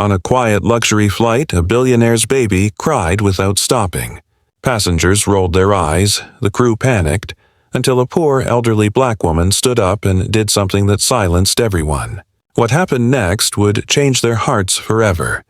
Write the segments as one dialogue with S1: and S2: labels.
S1: On a quiet luxury flight, a billionaire's baby cried without stopping. Passengers rolled their eyes, the crew panicked, until a poor elderly black woman stood up and did something that silenced everyone. What happened next would change their hearts forever.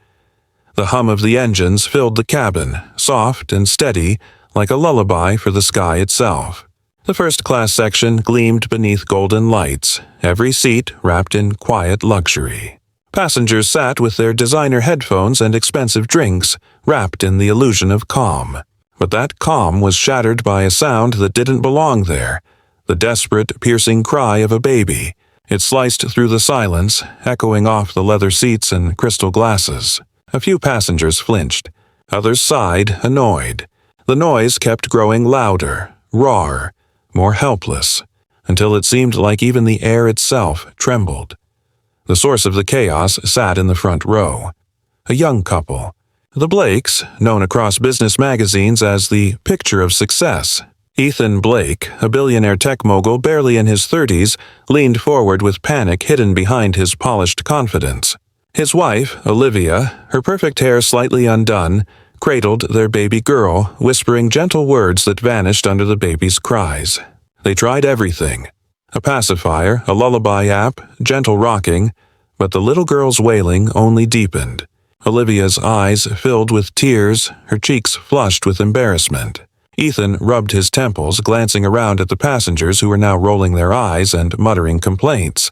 S1: The hum of the engines filled the cabin, soft and steady, like a lullaby for the sky itself. The first-class section gleamed beneath golden lights, every seat wrapped in quiet luxury. Passengers sat with their designer headphones and expensive drinks, wrapped in the illusion of calm. But that calm was shattered by a sound that didn't belong there, the desperate, piercing cry of a baby. It sliced through the silence, echoing off the leather seats and crystal glasses. A few passengers flinched. Others sighed, annoyed. The noise kept growing louder, rawer, more helpless, until it seemed like even the air itself trembled. The source of the chaos sat in the front row. A young couple. The Blakes, known across business magazines as the picture of success. Ethan Blake, a billionaire tech mogul barely in his 30s, leaned forward with panic hidden behind his polished confidence. His wife, Olivia, her perfect hair slightly undone, cradled their baby girl, whispering gentle words that vanished under the baby's cries. They tried everything. A pacifier, a lullaby app, gentle rocking, but the little girl's wailing only deepened. Olivia's eyes filled with tears, her cheeks flushed with embarrassment. Ethan rubbed his temples, glancing around at the passengers who were now rolling their eyes and muttering complaints.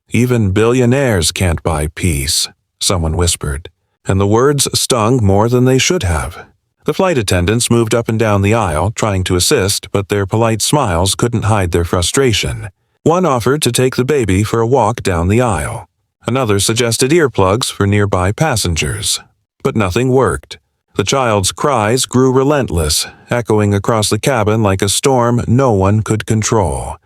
S1: "Even billionaires can't buy peace," someone whispered, and the words stung more than they should have. The flight attendants moved up and down the aisle, trying to assist, but their polite smiles couldn't hide their frustration. One offered to take the baby for a walk down the aisle. Another suggested earplugs for nearby passengers. But nothing worked. The child's cries grew relentless, echoing across the cabin like a storm no one could control.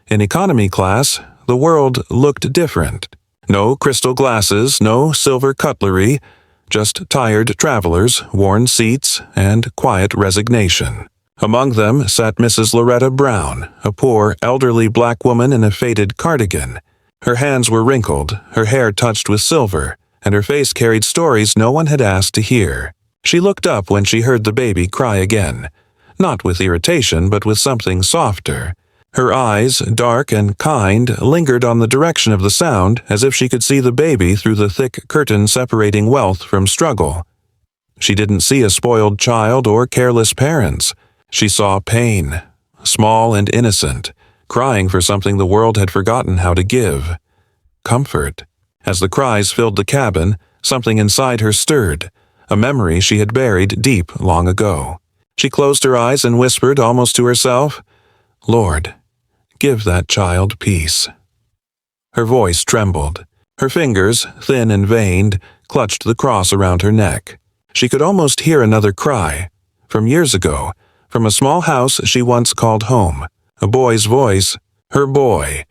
S1: In economy class, the world looked different. No crystal glasses, no silver cutlery, just tired travelers, worn seats, and quiet resignation. Among them sat Mrs. Loretta Brown, a poor, elderly black woman in a faded cardigan. Her hands were wrinkled, her hair touched with silver, and her face carried stories no one had asked to hear. She looked up when she heard the baby cry again, not with irritation but with something softer. Her eyes, dark and kind, lingered on the direction of the sound as if she could see the baby through the thick curtain separating wealth from struggle. She didn't see a spoiled child or careless parents. She saw pain, small and innocent, crying for something the world had forgotten how to give. Comfort. As the cries filled the cabin, something inside her stirred, a memory she had buried deep long ago. She closed her eyes and whispered almost to herself, "Lord, give that child peace." Her voice trembled. Her fingers, thin and veined, clutched the cross around her neck. She could almost hear another cry, from years ago, from a small house she once called home. A boy's voice, her boy.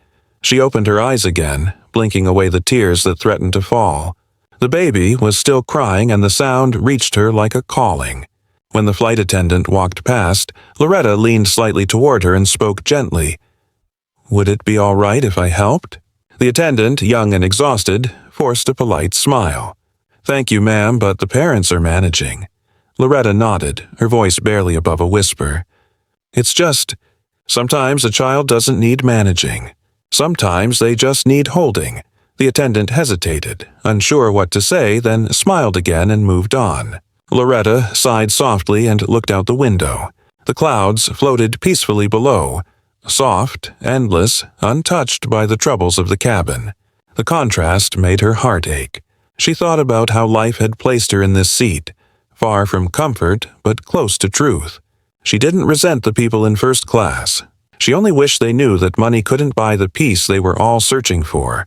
S1: She opened her eyes again, blinking away the tears that threatened to fall. The baby was still crying and the sound reached her like a calling. When the flight attendant walked past, Loretta leaned slightly toward her and spoke gently. "Would it be all right if I helped?" The attendant, young and exhausted, forced a polite smile. "Thank you, ma'am, but the parents are managing." Loretta nodded, her voice barely above a whisper. "It's just, sometimes a child doesn't need managing. Sometimes they just need holding." The attendant hesitated, unsure what to say, then smiled again and moved on. Loretta sighed softly and looked out the window. The clouds floated peacefully below, soft, endless, untouched by the troubles of the cabin. The contrast made her heart ache. She thought about how life had placed her in this seat, far from comfort but close to truth. She didn't resent the people in first class. She only wished they knew that money couldn't buy the peace they were all searching for.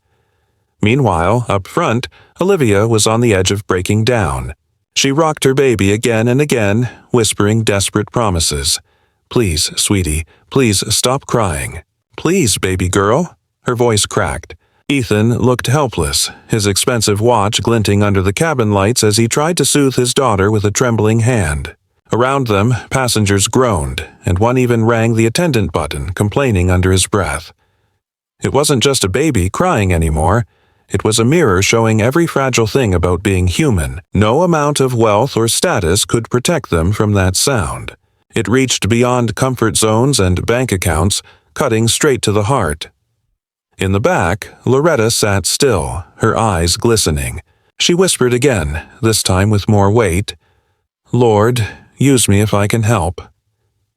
S1: Meanwhile, up front, Olivia was on the edge of breaking down. She rocked her baby again and again, whispering desperate promises. "Please, sweetie, please stop crying. Please, baby girl." Her voice cracked. Ethan looked helpless, his expensive watch glinting under the cabin lights as he tried to soothe his daughter with a trembling hand. Around them, passengers groaned, and one even rang the attendant button, complaining under his breath. It wasn't just a baby crying anymore. It was a mirror showing every fragile thing about being human. No amount of wealth or status could protect them from that sound. It reached beyond comfort zones and bank accounts, cutting straight to the heart. In the back, Loretta sat still, her eyes glistening. She whispered again, this time with more weight, "Lord, use me if I can help."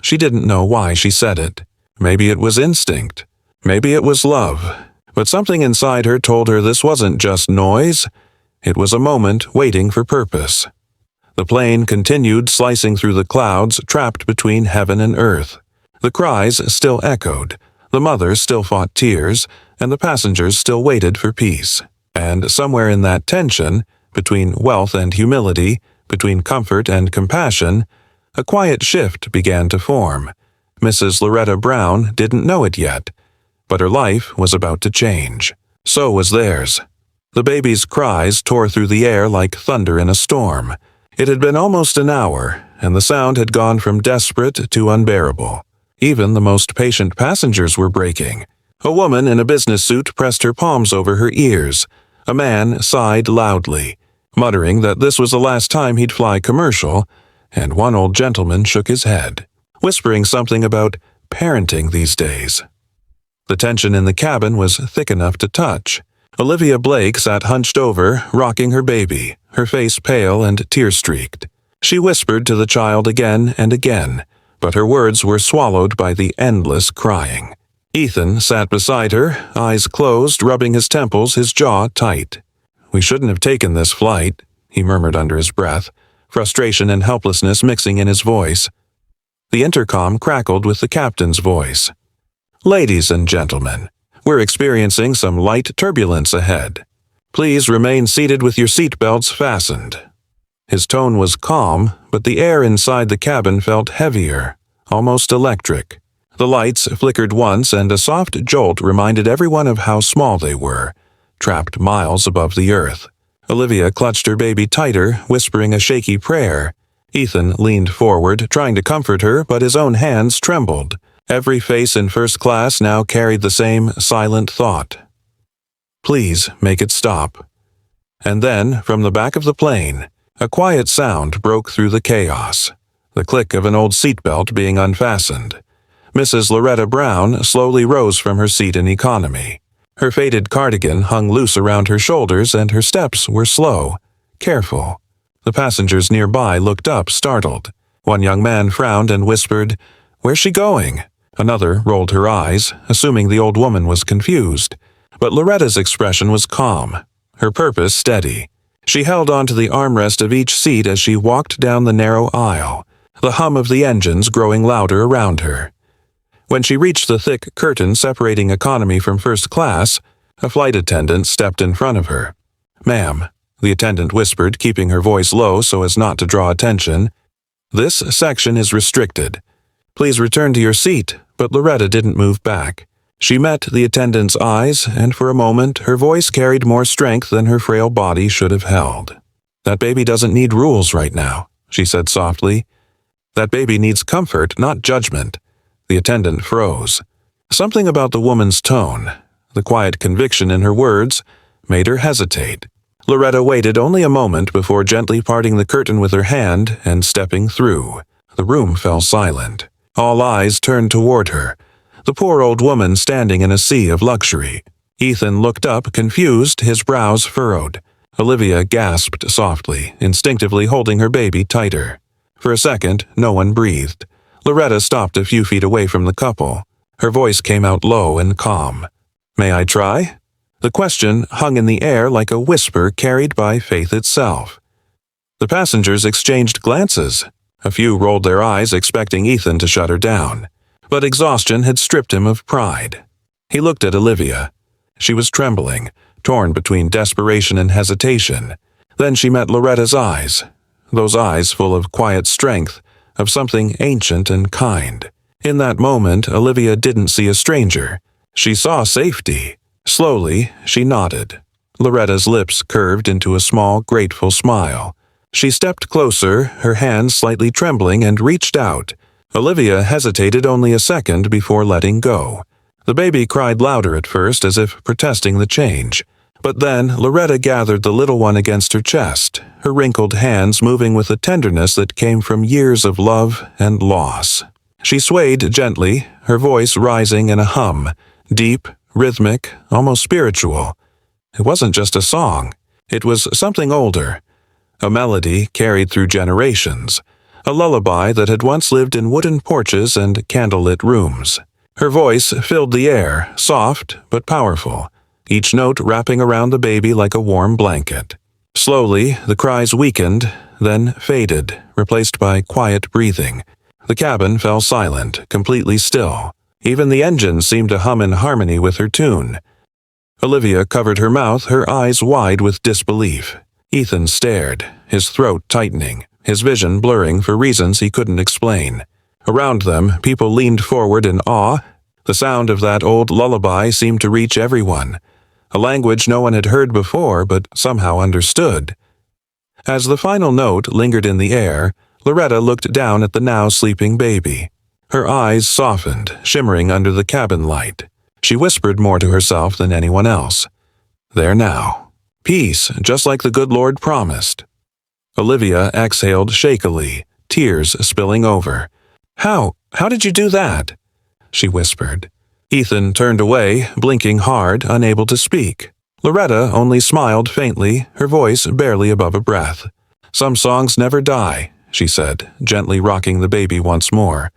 S1: She didn't know why she said it. Maybe it was instinct. Maybe it was love. But something inside her told her this wasn't just noise. It was a moment waiting for purpose. The plane continued slicing through the clouds, trapped between heaven and earth. The cries still echoed. The mother still fought tears, and the passengers still waited for peace. And somewhere in that tension, between wealth and humility, between comfort and compassion, a quiet shift began to form. Mrs. Loretta Brown didn't know it yet, but her life was about to change. So was theirs. The baby's cries tore through the air like thunder in a storm. It had been almost an hour, and the sound had gone from desperate to unbearable. Even the most patient passengers were breaking. A woman in a business suit pressed her palms over her ears. A man sighed loudly, muttering that this was the last time he'd fly commercial, and one old gentleman shook his head, whispering something about parenting these days. The tension in the cabin was thick enough to touch. Olivia Blake sat hunched over, rocking her baby, her face pale and tear-streaked. She whispered to the child again and again, but her words were swallowed by the endless crying. Ethan sat beside her, eyes closed, rubbing his temples, his jaw tight. "We shouldn't have taken this flight," he murmured under his breath, frustration and helplessness mixing in his voice. The intercom crackled with the captain's voice. "Ladies and gentlemen, we're experiencing some light turbulence ahead. Please remain seated with your seatbelts fastened." His tone was calm, but the air inside the cabin felt heavier, almost electric. The lights flickered once, and a soft jolt reminded everyone of how small they were, trapped miles above the earth. Olivia clutched her baby tighter, whispering a shaky prayer. Ethan leaned forward, trying to comfort her, but his own hands trembled. Every face in first class now carried the same silent thought. "Please make it stop." And then, from the back of the plane, a quiet sound broke through the chaos. The click of an old seatbelt being unfastened. Mrs. Loretta Brown slowly rose from her seat in economy. Her faded cardigan hung loose around her shoulders, and her steps were slow, careful. The passengers nearby looked up, startled. One young man frowned and whispered, "Where's she going?" Another rolled her eyes, assuming the old woman was confused. But Loretta's expression was calm, her purpose steady. She held onto the armrest of each seat as she walked down the narrow aisle, the hum of the engines growing louder around her. When she reached the thick curtain separating economy from first class, a flight attendant stepped in front of her. "Ma'am," the attendant whispered, keeping her voice low so as not to draw attention, "this section is restricted. Please return to your seat," but Loretta didn't move back. She met the attendant's eyes, and for a moment her voice carried more strength than her frail body should have held. "That baby doesn't need rules right now," she said softly. "That baby needs comfort, not judgment." The attendant froze. Something about the woman's tone, the quiet conviction in her words, made her hesitate. Loretta waited only a moment before gently parting the curtain with her hand and stepping through. The room fell silent. All eyes turned toward her, the poor old woman standing in a sea of luxury. Ethan looked up, confused, his brows furrowed. Olivia gasped softly, instinctively holding her baby tighter. For a second, no one breathed. Loretta stopped a few feet away from the couple. Her voice came out low and calm. "May I try?" The question hung in the air like a whisper carried by faith itself. The passengers exchanged glances. A few rolled their eyes, expecting Ethan to shut her down. But exhaustion had stripped him of pride. He looked at Olivia. She was trembling, torn between desperation and hesitation. Then she met Loretta's eyes, those eyes full of quiet strength, of something ancient and kind. In that moment, Olivia didn't see a stranger. She saw safety. Slowly, she nodded. Loretta's lips curved into a small, grateful smile. She stepped closer, her hands slightly trembling, and reached out. Olivia hesitated only a second before letting go. The baby cried louder at first, as if protesting the change. But then Loretta gathered the little one against her chest, her wrinkled hands moving with a tenderness that came from years of love and loss. She swayed gently, her voice rising in a hum, deep, rhythmic, almost spiritual. It wasn't just a song. It was something older, a melody carried through generations, a lullaby that had once lived in wooden porches and candlelit rooms. Her voice filled the air, soft but powerful, each note wrapping around the baby like a warm blanket. Slowly, the cries weakened, then faded, replaced by quiet breathing. The cabin fell silent, completely still. Even the engines seemed to hum in harmony with her tune. Olivia covered her mouth, her eyes wide with disbelief. Ethan stared, his throat tightening, his vision blurring for reasons he couldn't explain. Around them, people leaned forward in awe. The sound of that old lullaby seemed to reach everyone, a language no one had heard before but somehow understood. As the final note lingered in the air, Loretta looked down at the now sleeping baby. Her eyes softened, shimmering under the cabin light. She whispered more to herself than anyone else. There now. Peace, just like the good Lord promised. Olivia exhaled shakily, tears spilling over. How did you do that?" she whispered. Ethan turned away, blinking hard, unable to speak. Loretta only smiled faintly, her voice barely above a breath. "Some songs never die," she said, gently rocking the baby once more.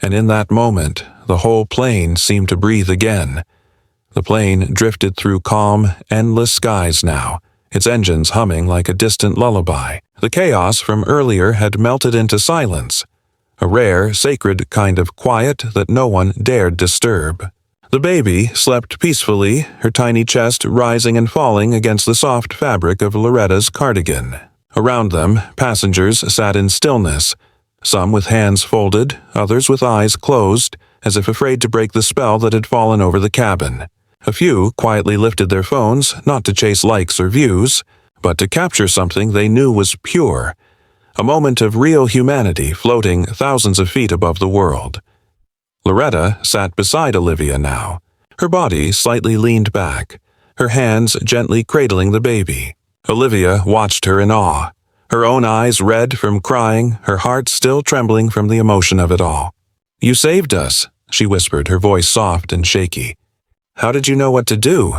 S1: And in that moment, the whole plane seemed to breathe again. The plane drifted through calm, endless skies now, its engines humming like a distant lullaby. The chaos from earlier had melted into silence, a rare, sacred kind of quiet that no one dared disturb. The baby slept peacefully, her tiny chest rising and falling against the soft fabric of Loretta's cardigan. Around them, passengers sat in stillness, some with hands folded, others with eyes closed, as if afraid to break the spell that had fallen over the cabin. A few quietly lifted their phones, not to chase likes or views, but to capture something they knew was pure, a moment of real humanity floating thousands of feet above the world. Loretta sat beside Olivia now, her body slightly leaned back, her hands gently cradling the baby. Olivia watched her in awe, her own eyes red from crying, her heart still trembling from the emotion of it all. "You saved us," she whispered, her voice soft and shaky. "How did you know what to do?"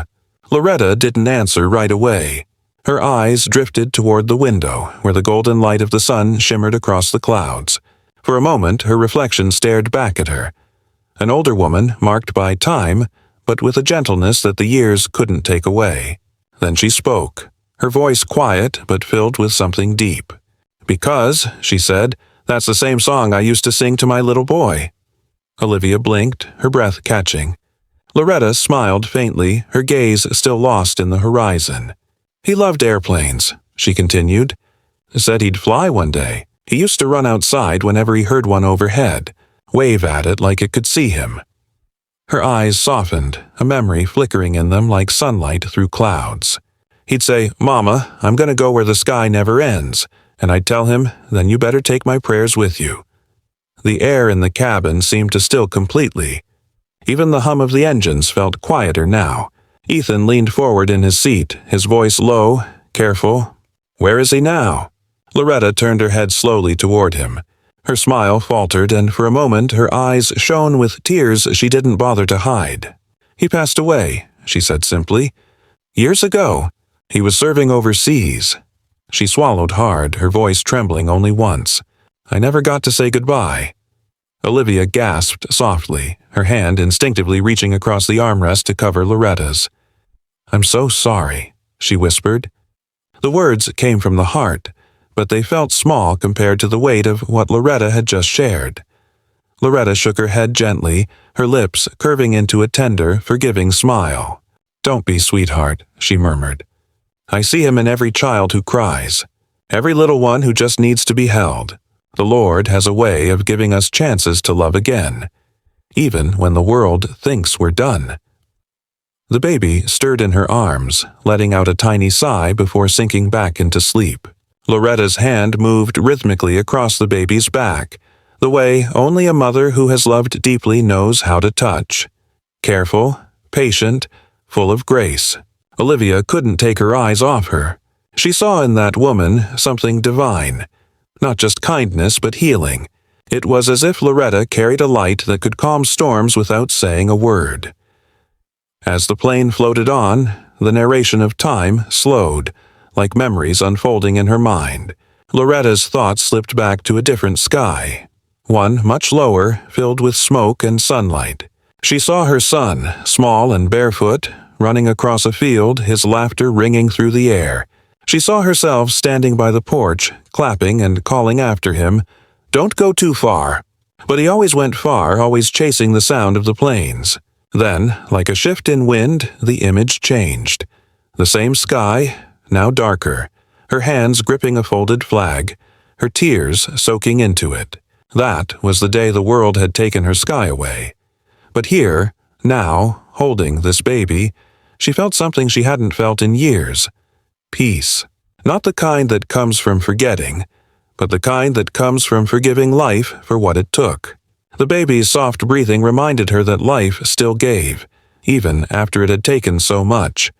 S1: Loretta didn't answer right away. Her eyes drifted toward the window, where the golden light of the sun shimmered across the clouds. For a moment, her reflection stared back at her. An older woman, marked by time, but with a gentleness that the years couldn't take away. Then she spoke, her voice quiet but filled with something deep. "Because," she said, "that's the same song I used to sing to my little boy." Olivia blinked, her breath catching. Loretta smiled faintly, her gaze still lost in the horizon. "He loved airplanes," she continued. "Said he'd fly one day. He used to run outside whenever he heard one overhead, wave at it like it could see him." Her eyes softened, a memory flickering in them like sunlight through clouds. He'd say, "Mama, I'm going to go where the sky never ends," and I'd tell him, "Then you better take my prayers with you." The air in the cabin seemed to still completely. Even the hum of the engines felt quieter now. Ethan leaned forward in his seat, his voice low, careful. "Where is he now?" Loretta turned her head slowly toward him. Her smile faltered, and for a moment her eyes shone with tears she didn't bother to hide. "He passed away," she said simply. "Years ago. He was serving overseas." She swallowed hard, her voice trembling only once. "I never got to say goodbye." Olivia gasped softly, her hand instinctively reaching across the armrest to cover Loretta's. "I'm so sorry," she whispered. The words came from the heart, but they felt small compared to the weight of what Loretta had just shared. Loretta shook her head gently, her lips curving into a tender, forgiving smile. "Don't be, sweetheart," she murmured. "I see him in every child who cries, every little one who just needs to be held. The Lord has a way of giving us chances to love again, even when the world thinks we're done." The baby stirred in her arms, letting out a tiny sigh before sinking back into sleep. Loretta's hand moved rhythmically across the baby's back, the way only a mother who has loved deeply knows how to touch. Careful, patient, full of grace. Olivia couldn't take her eyes off her. She saw in that woman something divine. Not just kindness, but healing. It was as if Loretta carried a light that could calm storms without saying a word. As the plane floated on, the narration of time slowed, like memories unfolding in her mind. Loretta's thoughts slipped back to a different sky, one much lower, filled with smoke and sunlight. She saw her son, small and barefoot, running across a field, his laughter ringing through the air. She saw herself standing by the porch, clapping and calling after him, "Don't go too far." But he always went far, always chasing the sound of the planes. Then, like a shift in wind, the image changed. The same sky, now darker, her hands gripping a folded flag, her tears soaking into it. That was the day the world had taken her sky away. But here, now, holding this baby, she felt something she hadn't felt in years. Peace. Not the kind that comes from forgetting, but the kind that comes from forgiving life for what it took. The baby's soft breathing reminded her that life still gave, even after it had taken so much.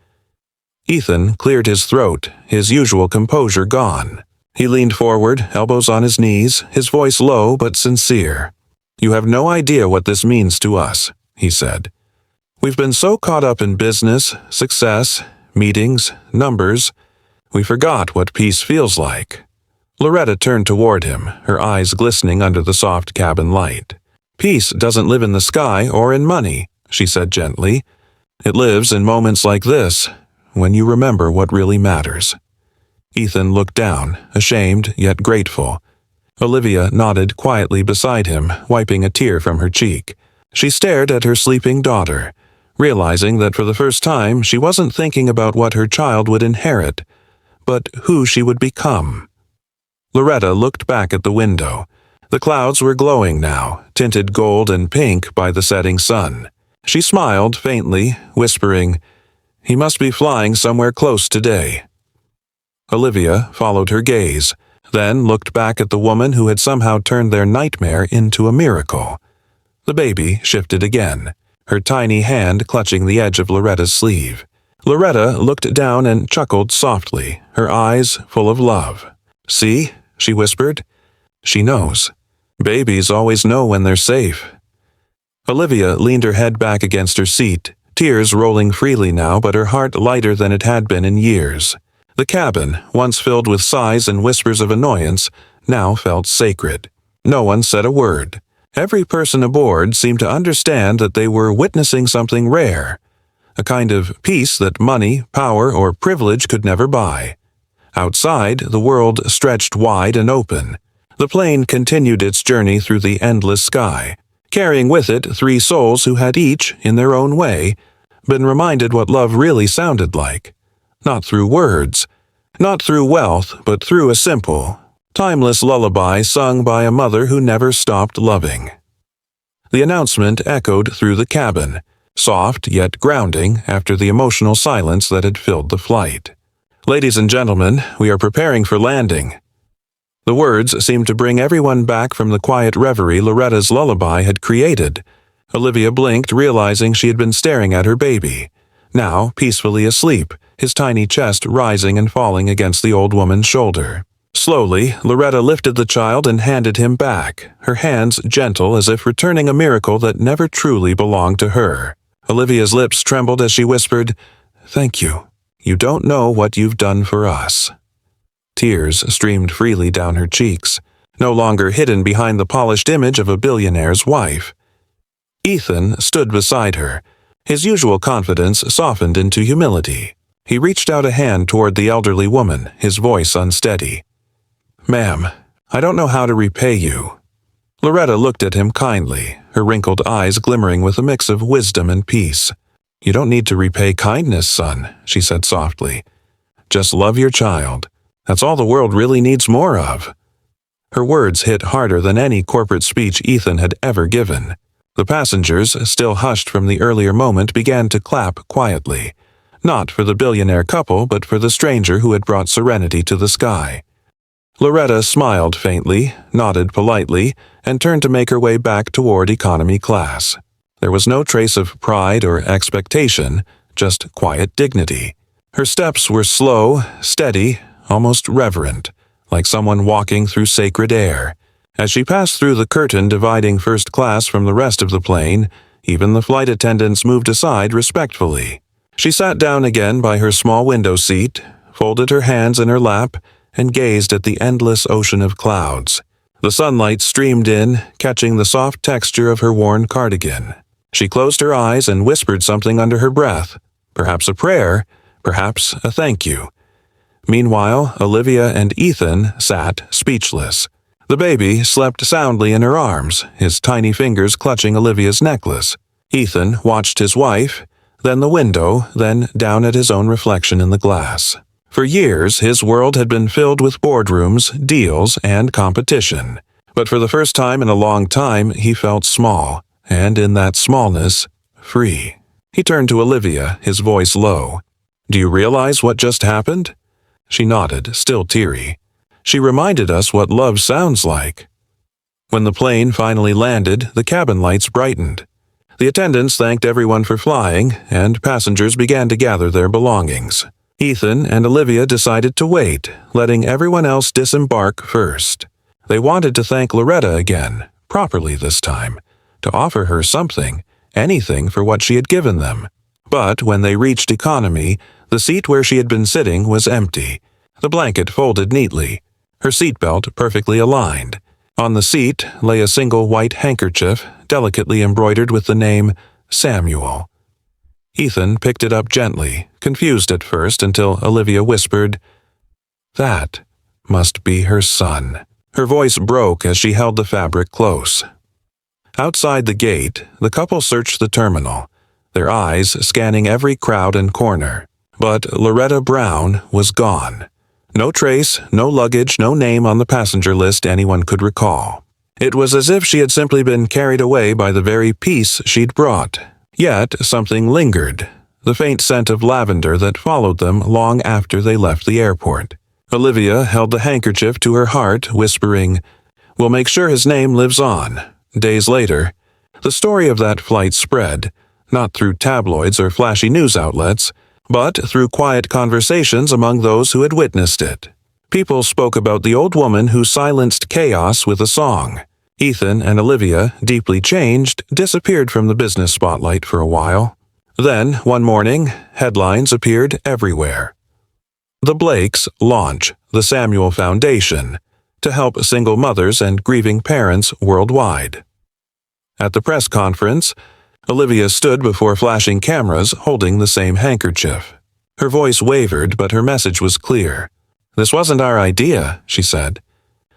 S1: Ethan cleared his throat, his usual composure gone. He leaned forward, elbows on his knees, his voice low but sincere. "You have no idea what this means to us," he said. "We've been so caught up in business, success, meetings, numbers, we forgot what peace feels like." Loretta turned toward him, her eyes glistening under the soft cabin light. "Peace doesn't live in the sky or in money," she said gently. "It lives in moments like this, when you remember what really matters." Ethan looked down, ashamed yet grateful. Olivia nodded quietly beside him, wiping a tear from her cheek. She stared at her sleeping daughter, realizing that for the first time she wasn't thinking about what her child would inherit, but who she would become. Loretta looked back at the window. The clouds were glowing now, tinted gold and pink by the setting sun. She smiled faintly, whispering, "He must be flying somewhere close today." Olivia followed her gaze, then looked back at the woman who had somehow turned their nightmare into a miracle. The baby shifted again, her tiny hand clutching the edge of Loretta's sleeve. Loretta looked down and chuckled softly, her eyes full of love. "See?" she whispered. "She knows. Babies always know when they're safe." Olivia leaned her head back against her seat, tears rolling freely now, but her heart lighter than it had been in years. The cabin, once filled with sighs and whispers of annoyance, now felt sacred. No one said a word. Every person aboard seemed to understand that they were witnessing something rare, a kind of peace that money, power, or privilege could never buy. Outside, the world stretched wide and open. The plane continued its journey through the endless sky, carrying with it three souls who had each, in their own way, been reminded what love really sounded like. Not through words, not through wealth, but through a simple, timeless lullaby sung by a mother who never stopped loving. The announcement echoed through the cabin, soft yet grounding after the emotional silence that had filled the flight. "Ladies and gentlemen, we are preparing for landing." The words seemed to bring everyone back from the quiet reverie Loretta's lullaby had created. Olivia blinked, realizing she had been staring at her baby, now peacefully asleep, his tiny chest rising and falling against the old woman's shoulder. Slowly, Loretta lifted the child and handed him back, her hands gentle as if returning a miracle that never truly belonged to her. Olivia's lips trembled as she whispered, "Thank you. You don't know what you've done for us." Tears streamed freely down her cheeks, no longer hidden behind the polished image of a billionaire's wife. Ethan stood beside her, his usual confidence softened into humility. He reached out a hand toward the elderly woman, his voice unsteady. "Ma'am, I don't know how to repay you." Loretta looked at him kindly, her wrinkled eyes glimmering with a mix of wisdom and peace. "You don't need to repay kindness, son," she said softly. "Just love your child. That's all the world really needs more of." Her words hit harder than any corporate speech Ethan had ever given. The passengers, still hushed from the earlier moment, began to clap quietly, not for the billionaire couple, but for the stranger who had brought serenity to the sky. Loretta smiled faintly, nodded politely, and turned to make her way back toward economy class. There was no trace of pride or expectation, just quiet dignity. Her steps were slow, steady, almost reverent, like someone walking through sacred air. As she passed through the curtain dividing first class from the rest of the plane, even the flight attendants moved aside respectfully. She sat down again by her small window seat, folded her hands in her lap, and gazed at the endless ocean of clouds. The sunlight streamed in, catching the soft texture of her worn cardigan. She closed her eyes and whispered something under her breath, perhaps a prayer, perhaps a thank you. Meanwhile, Olivia and Ethan sat speechless. The baby slept soundly in her arms, his tiny fingers clutching Olivia's necklace. Ethan watched his wife, then the window, then down at his own reflection in the glass. For years, his world had been filled with boardrooms, deals, and competition. But for the first time in a long time, he felt small, and in that smallness, free. He turned to Olivia, his voice low. "Do you realize what just happened?" She nodded, still teary. "She reminded us what love sounds like." When the plane finally landed, the cabin lights brightened. The attendants thanked everyone for flying, and passengers began to gather their belongings. Ethan and Olivia decided to wait, letting everyone else disembark first. They wanted to thank Loretta again, properly this time, to offer her something, anything for what she had given them. But when they reached economy, the seat where she had been sitting was empty, the blanket folded neatly, her seatbelt perfectly aligned. On the seat lay a single white handkerchief, delicately embroidered with the name Samuel. Ethan picked it up gently, confused at first until Olivia whispered, "That must be her son." Her voice broke as she held the fabric close. Outside the gate, the couple searched the terminal, their eyes scanning every crowd and corner. But Loretta Brown was gone. No trace, no luggage, no name on the passenger list anyone could recall. It was as if she had simply been carried away by the very peace she'd brought. Yet something lingered, the faint scent of lavender that followed them long after they left the airport. Olivia held the handkerchief to her heart, whispering, "We'll make sure his name lives on." Days later, the story of that flight spread, not through tabloids or flashy news outlets, but through quiet conversations among those who had witnessed it. People spoke about the old woman who silenced chaos with a song. Ethan and Olivia, deeply changed, disappeared from the business spotlight for a while. Then, one morning, headlines appeared everywhere. The Blakes launch the Samuel Foundation to help single mothers and grieving parents worldwide. At the press conference, Olivia stood before flashing cameras holding the same handkerchief. Her voice wavered, but her message was clear. "This wasn't our idea," she said.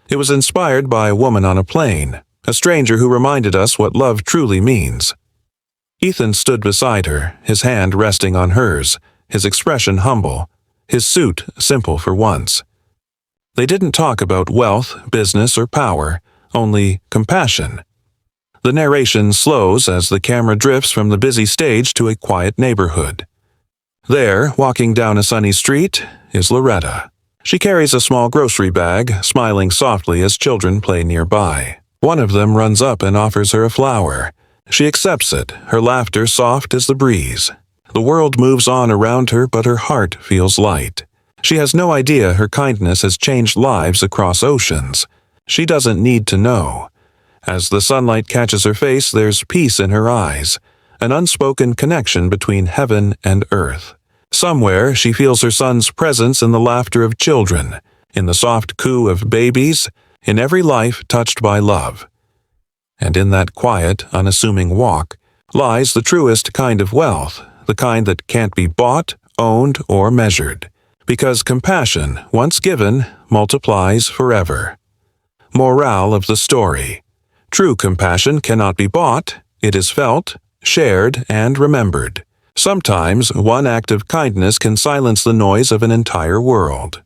S1: "It was inspired by a woman on a plane, a stranger who reminded us what love truly means." Ethan stood beside her, his hand resting on hers, his expression humble, his suit simple for once. They didn't talk about wealth, business, or power, only compassion. The narration slows as the camera drifts from the busy stage to a quiet neighborhood. There, walking down a sunny street, is Loretta. She carries a small grocery bag, smiling softly as children play nearby. One of them runs up and offers her a flower. She accepts it, her laughter soft as the breeze. The world moves on around her, but her heart feels light. She has no idea her kindness has changed lives across oceans. She doesn't need to know. As the sunlight catches her face, there's peace in her eyes, an unspoken connection between heaven and earth. Somewhere, she feels her son's presence in the laughter of children, in the soft coo of babies, in every life touched by love. And in that quiet, unassuming walk lies the truest kind of wealth, the kind that can't be bought, owned, or measured. Because compassion, once given, multiplies forever. Morale of the story. True compassion cannot be bought. It is felt, shared, and remembered. Sometimes one act of kindness can silence the noise of an entire world.